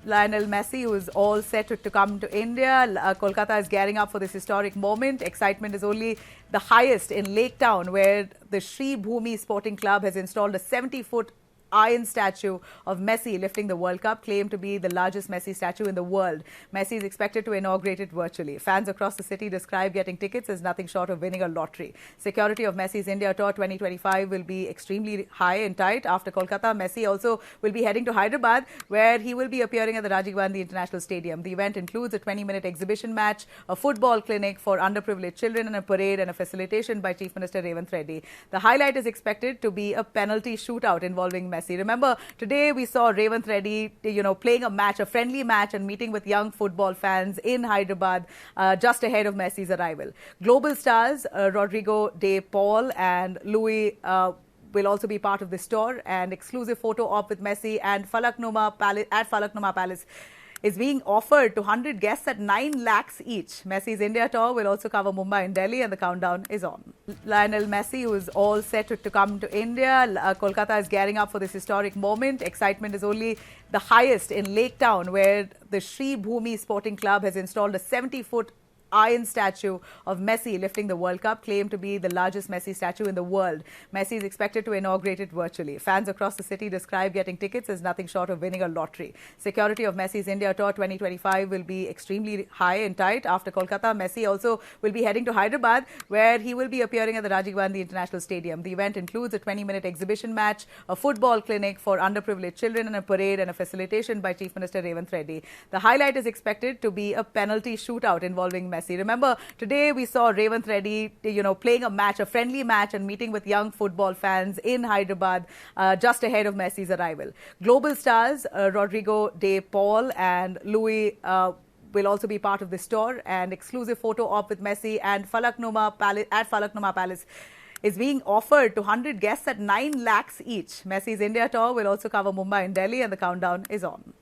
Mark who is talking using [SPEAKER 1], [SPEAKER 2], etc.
[SPEAKER 1] Lionel Messi, who is all set to come to India. Kolkata is gearing up for this historic moment. Excitement is only the highest in Lake Town, where the Sri Bhumi Sporting Club has installed a 70-foot iron statue of Messi lifting the World Cup, claimed to be the largest Messi statue in the world. Messi is expected to inaugurate it virtually. Fans across the city describe getting tickets as nothing short of winning a lottery. Security of Messi's India Tour 2025 will be extremely high and tight. After Kolkata, Messi also will be heading to Hyderabad, where he will be appearing at the Rajiv Gandhi International Stadium. The event includes a 20-minute exhibition match, a football clinic for underprivileged children, and a parade and a facilitation by Chief Minister Revanth Reddy. The highlight is expected to be a penalty shootout involving Messi. Remember, today we saw Revanth Reddy, playing a friendly match and meeting with young football fans in Hyderabad just ahead of Messi's arrival. Global stars Rodrigo de Paul and Louis will also be part of this tour. An exclusive photo op with Messi and Falaknuma Palace is being offered to 100 guests at 9 lakhs each. Messi's India Tour will also cover Mumbai and Delhi, and the countdown is on. Lionel Messi, who is all set to come to India. Kolkata is gearing up for this historic moment. Excitement is only the highest in Lake Town, where the Sri Bhumi Sporting Club has installed a 70-foot iron statue of Messi lifting the World Cup, claimed to be the largest Messi statue in the world. Messi is expected to inaugurate it virtually. Fans across the city describe getting tickets as nothing short of winning a lottery. Security of Messi's India Tour 2025 will be extremely high and tight. After Kolkata, Messi also will be heading to Hyderabad, where he will be appearing at the Rajiv Gandhi International Stadium. The event includes a 20-minute exhibition match, a football clinic for underprivileged children, and a parade and a facilitation by Chief Minister Revanth Reddy. The highlight is expected to be a penalty shootout involving Messi. Remember, today we saw Revanth Reddy, playing a friendly match and meeting with young football fans in Hyderabad just ahead of Messi's arrival. Global stars Rodrigo de Paul and Louis will also be part of this tour. An exclusive photo op with Messi and Falaknuma Palace is being offered to 100 guests at 9 lakhs each. Messi's India Tour will also cover Mumbai and Delhi, and the countdown is on.